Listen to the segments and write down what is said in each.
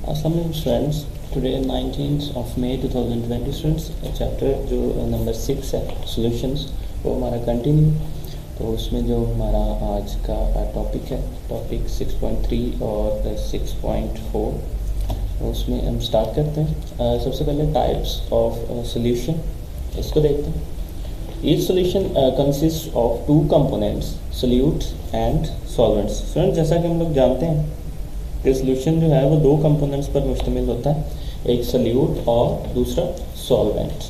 Assalamualaikum students, today 19th of May 2020 students chapter जो number 6 है solutions वो हमारा कंटिन्यू। तो उसमें जो हमारा आज का टॉपिक है टॉपिक 6.3 और 6.4 उसमें हम स्टार्ट करते हैं। सबसे पहले टाइप्स ऑफ सॉल्यूशन इसको देखते हैं। Each solution consists of two components, solute and solvents। Student जैसा कि हम लोग जानते हैं कि सोल्यूशन जो है वो दो कंपोनेंट्स पर मुश्तमिल होता है, एक सोल्यूट और दूसरा solvent.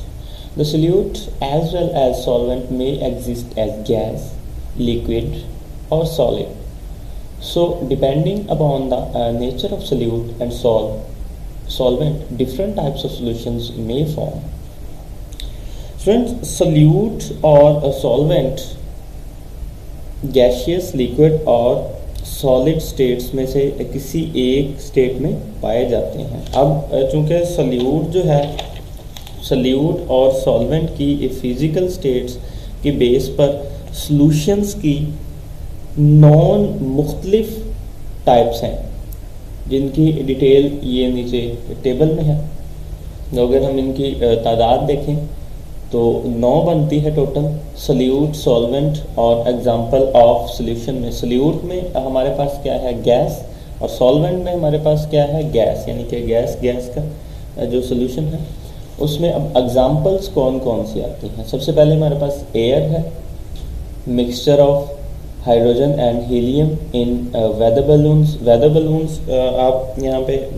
The solute as well as solvent may exist as gas, liquid और solid. So depending upon the nature of solute and solvent different types of solutions may form. Student solute और solvent gaseous, liquid और solid states में से किसी एक state में पाए जाते हैं। अब चूंकि सोल्यूट जो है सोल्यूट और सॉल्वेंट की फिजिकल स्टेट्स की बेस पर सॉल्यूशंस की नॉन मुख्तलिफ टाइप्स हैं जिनकी डिटेल ये नीचे टेबल में है। अगर हम इनकी तादाद देखें तो 9 बनती है टोटल, सोल्यूट, सॉल्वेंट और एग्जांपल ऑफ सॉल्यूशन में। सोल्यूट में हमारे पास क्या है, गैस, और सॉल्वेंट में हमारे पास क्या है, गैस, यानी कि गैस का जो सॉल्यूशन है उसमें अब एग्जांपल्स कौन कौन सी आती हैं। सबसे पहले हमारे पास एयर है, mixture of hydrogen and helium in weather balloons. Weather balloons आप यहाँ पे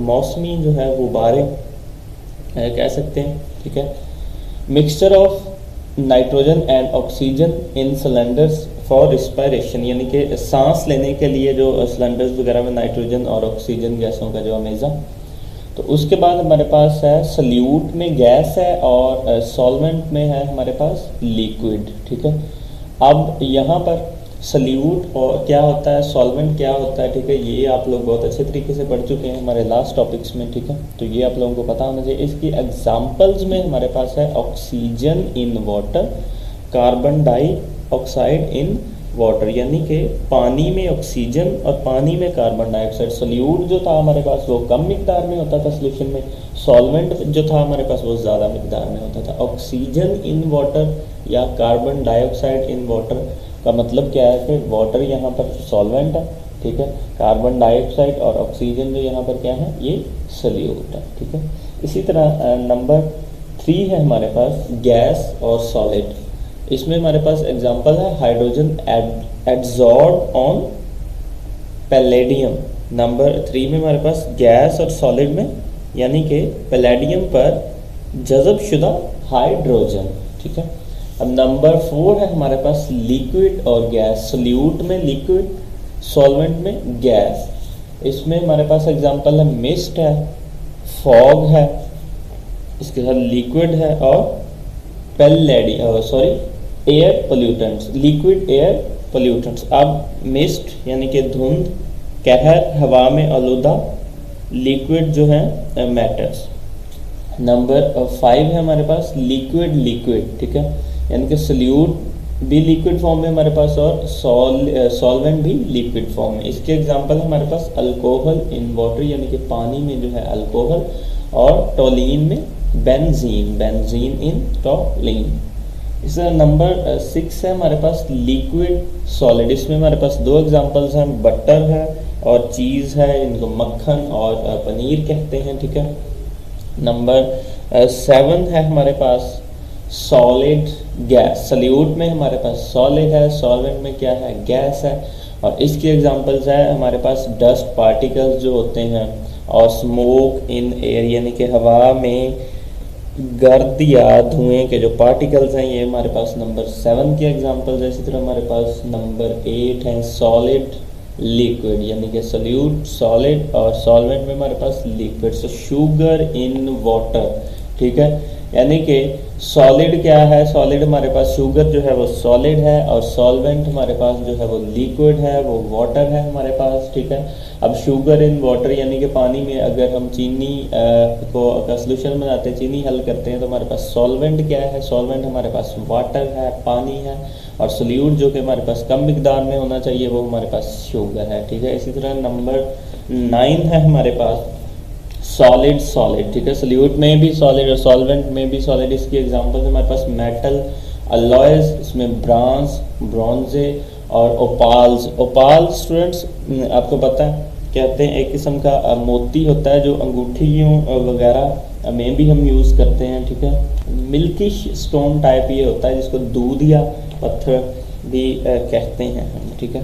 मौसमी जो है गुब्बारे कह सकते हैं, ठीक है। Mixture of nitrogen and oxygen in cylinders for respiration, यानी कि सांस लेने के लिए जो सिलेंडर्स वगैरह में नाइट्रोजन और ऑक्सीजन गैसों का जो अमेज़ा। तो उसके बाद हमारे पास है सोल्यूट में गैस है और सॉल्वेंट में है हमारे पास लिक्विड, ठीक है। अब यहाँ पर सोल्यूट और क्या होता है, सॉल्वेंट क्या होता है, ठीक है, ये आप लोग बहुत अच्छे तरीके से पढ़ चुके हैं हमारे लास्ट टॉपिक्स में, ठीक है। तो ये आप लोगों को पता होना चाहिए। इसकी एग्जांपल्स में हमारे पास है oxygen in water, carbon dioxide in water, यानी कि पानी में ऑक्सीजन और पानी में कार्बन डाइऑक्साइड। सोल्यूट जो था हमारे पास वो कम मिकदार में होता था सोल्यूशन में, सॉल्वेंट जो था हमारे पास वो ज़्यादा मिकदार में होता था। ऑक्सीजन इन वाटर या कार्बन डाइऑक्साइड इन वाटर का मतलब क्या है कि वाटर यहाँ पर सॉल्वेंट है, ठीक है, कार्बन डाइऑक्साइड और ऑक्सीजन जो यहाँ पर क्या है ये सोल्यूट है, ठीक है। इसी तरह नंबर 3 है हमारे पास गैस और सॉलिड। इसमें हमारे पास एग्जांपल है hydrogen adsorb on palladium. Number 3 में हमारे पास गैस और सॉलिड में यानी कि पैलेडियम पर जज़ब शुदा हाइड्रोजन, ठीक है। अब नंबर 4 है हमारे पास लिक्विड और गैस। सोल्यूट में लिक्विड, सॉल्वेंट में गैस। इसमें हमारे पास एग्जांपल है मिस्ट है, फॉग है, इसके साथ लिक्विड है और air pollutants, liquid air pollutants. अब मिस्ट यानी कि धुंध, कहर हवा में आलूदा, लिक्विड जो है मैटर्स। नंबर 5 है हमारे पास लिक्विड, ठीक है, यानी कि सोल्यूट भी लिक्विड फॉर्म में हमारे पास और सॉल्वेंट भी लिक्विड फॉर्म में। इसके एग्जांपल हमारे पास अल्कोहल इन वाटर, यानी कि पानी में जो है अल्कोहल, और टोलीन में बेंजीन इन टोलीन। इस तरह नंबर 6 है हमारे पास लिक्विड सॉलिड। इसमें हमारे पास 2 एग्जांपल्स हैं, बटर है और चीज़ है, इनको मक्खन और पनीर कहते हैं, ठीक है। नंबर 7 है हमारे पास सॉलिड गैस। सोल्यूट में हमारे पास सॉलिड है, सॉल्वेंट में क्या है, गैस है, और इसकी एग्जांपल्स है हमारे पास डस्ट पार्टिकल्स जो होते हैं और स्मोक इन एयर, यानी कि हवा में गर्द या धुएं के जो पार्टिकल्स हैं, ये हमारे पास नंबर 7 की एग्जांपल्स है। इसी तरह हमारे पास नंबर 8 है सॉलिड लिक्विड, यानी कि सोल्यूट, सॉलिड और सॉल्वेंट में हमारे पास liquid. So sugar in water, ठीक है, यानी कि सॉलिड क्या है, सॉलिड हमारे पास शुगर जो है वो सॉलिड है और सॉल्वेंट हमारे पास जो है वो लिक्विड है, वो वाटर है हमारे पास, ठीक है। अब शुगर इन वाटर यानी कि पानी में अगर हम चीनी को का सोल्यूशन बनाते हैं, चीनी हल करते हैं, तो हमारे पास सॉल्वेंट क्या है, सॉल्वेंट हमारे पास वाटर है, पानी है, और सोल्यूट जो कि हमारे पास कम मिकदार में होना चाहिए वो हमारे पास शुगर है, ठीक है। इसी तरह नंबर 9 है हमारे पास सॉलिड सॉलिड, ठीक है, सोल्यूट में भी सॉलिड और सॉल्वेंट में भी सॉलिड। इसकी एग्जांपल है हमारे पास मेटल, अलॉयज, इसमें ब्रांस, ब्रॉन्जे और ओपाल्स। ओपाल स्टूडेंट्स आपको पता है कहते हैं एक किस्म का मोती होता है जो अंगूठियों वगैरह में भी हम यूज़ करते हैं, ठीक है। मिल्की स्टोन टाइप ये होता है जिसको दूध या पत्थर भी कहते हैं, ठीक है।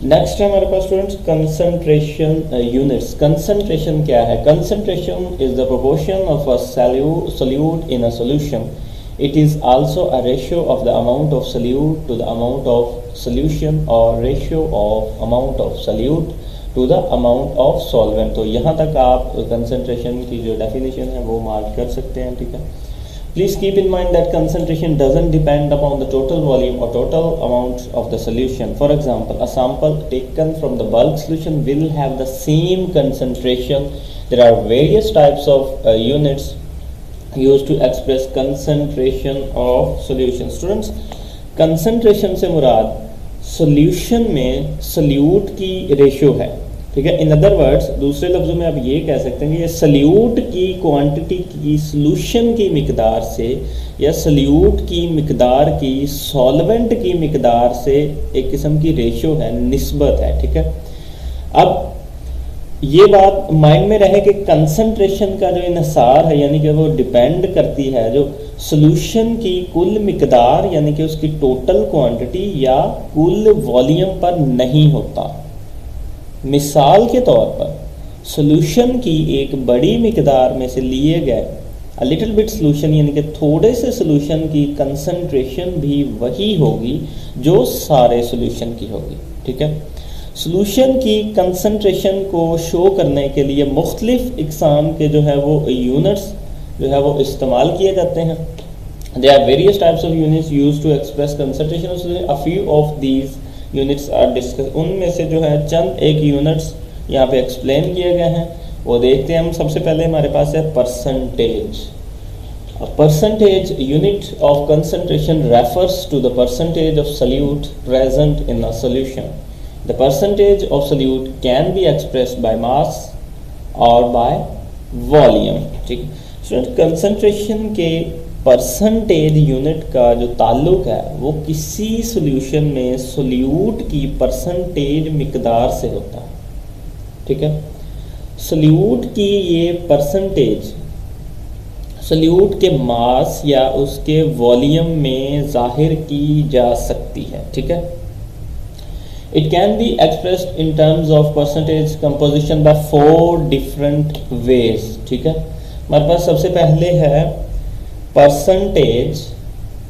नेक्स्ट है हमारे पास स्टूडेंट्स कंसंट्रेशन यूनिट्स। कंसंट्रेशन क्या है? Concentration is the proportion of a solute in a solution. It is also a ratio of the amount of solute to the amount of solution or ratio of amount of solute to the amount of solvent। तो यहाँ तक आप concentration की जो definition है वो mark कर सकते हैं, ठीक है। Please keep in mind that concentration doesn't depend upon the total volume or total amount of the solution. For example, a sample taken from the bulk solution will have the same concentration. There are various types of units used to express concentration of solution. Students, concentration से मुराद solution में solute की ratio है, ठीक है। In other words, दूसरे लफ्ज़ों में आप ये कह सकते हैं कि ये सल्यूट की क्वांटिटी की सॉल्यूशन की मिकदार से या सल्यूट की मिकदार की सॉल्वेंट की मिकदार से एक किस्म की रेशियो है, निस्बत है, ठीक है। अब ये बात माइंड में रहे कि कंसंट्रेशन का जो इन्हिसार है यानी कि वो डिपेंड करती है जो सॉल्यूशन की कुल मिकदार यानी कि उसकी टोटल क्वांटिटी या कुल वॉल्यूम पर नहीं होता। मिसाल के तौर पर सॉल्यूशन की एक बड़ी मिकदार में से लिए गए अ लिटिल बिट सॉल्यूशन यानी कि थोड़े से सॉल्यूशन की कंसंट्रेशन भी वही होगी जो सारे सॉल्यूशन की होगी, ठीक है। सॉल्यूशन की कंसंट्रेशन को शो करने के लिए मुख्तलिफ इकसाम के जो है वो यूनिट्स जो है वो इस्तेमाल किए जाते हैं। There are various types of units used to express concentration. A few of these units are discuss. उनमें से जो है चंद एक यूनिट्स यहाँ पे एक्सप्लेन किए गए हैं, वो देखते हैं हम। सबसे पहले हमारे पास है percentage. A percentage unit of concentration refers to the percentage of solute present in a solution. The percentage of solute can be expressed by mass or by volume, ठीक है। कंसंट्रेशन के परसेंटेज यूनिट का जो ताल्लुक है वो किसी solution में सोल्यूट की परसेंटेज मिकदार से होता है, ठीक है। सोल्यूट की ये परसेंटेज सोल्यूट के मास या उसके वॉल्यूम में जाहिर की जा सकती है, ठीक है। It can be expressed in terms of percentage composition bye 4 different ways, ठीक है। हमारे पास सबसे पहले है परसेंटेज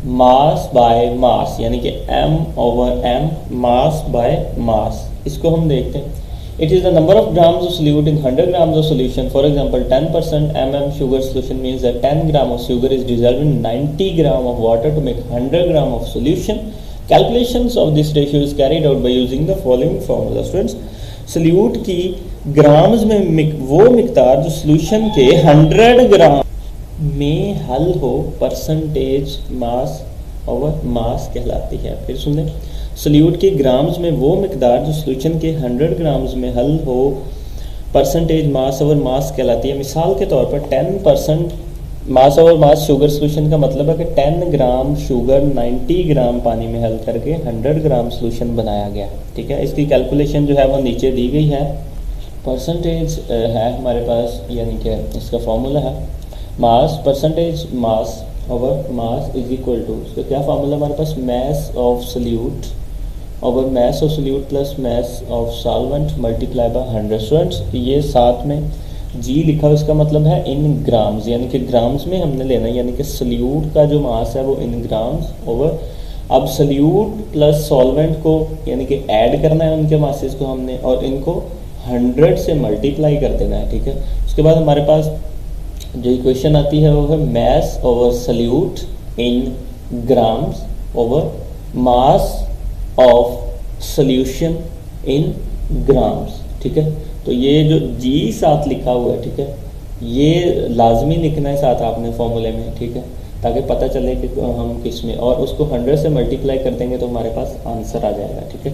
मास बाय मास यानी कि m/m मास बाय मास। इसको हम देखते हैं। It is the number of grams of solute in 100 grams of solution. For example, 10% mm sugar solution means that 10 gram of sugar is dissolved in 90 gram of water to make 100 gram of solution. Calculations of this ratio is carried out by using the following formula. Students, solute की grams में वो मिकदार जो solution के 100 ग्राम में हल हो percentage mass over मास कहलाती है। फिर सुने, सोल्यूट की ग्राम्स में वो मिकदार जो सोल्यूशन के 100 ग्राम्स में हल हो परसेंटेज मास ओवर मास कहलाती है। मिसाल के तौर पर 10% मास ओवर मास शुगर सोल्यूशन का मतलब है कि 10 ग्राम शुगर 90 ग्राम पानी में हल करके 100 ग्राम सोल्यूशन बनाया गया, ठीक है। इसकी कैलकुलेशन जो है वो नीचे दी गई है। परसेंटेज है हमारे पास यानी कि इसका फॉर्मूला है mass percentage mass over mass is equal to, इसका क्या फार्मूला हमारे पास, mass of solute over mass of solute plus mass of solvent multiply by 100। Students, ये साथ में जी लिखा है, उसका मतलब है इन ग्राम्स यानी कि ग्राम्स में हमने लेना है यानी कि सोल्यूट का जो मास है वो इन ग्राम्स ओवर। अब सोल्यूट प्लस सॉल्वेंट को यानी कि ऐड करना है उनके मासेस को हमने और इनको 100 से मल्टीप्लाई कर देना है, ठीक है। उसके बाद हमारे पास जो इक्वेशन आती है वो है mass over solute in grams over mass of solution in grams, ठीक है। तो ये जो जी साथ लिखा हुआ है, ठीक है, ये लाजमी लिखना है साथ आपने फॉर्मूले में, ठीक है, ताकि पता चले कि हम किस में, और उसको 100 से मल्टीप्लाई कर देंगे तो हमारे पास आंसर आ जाएगा, ठीक है।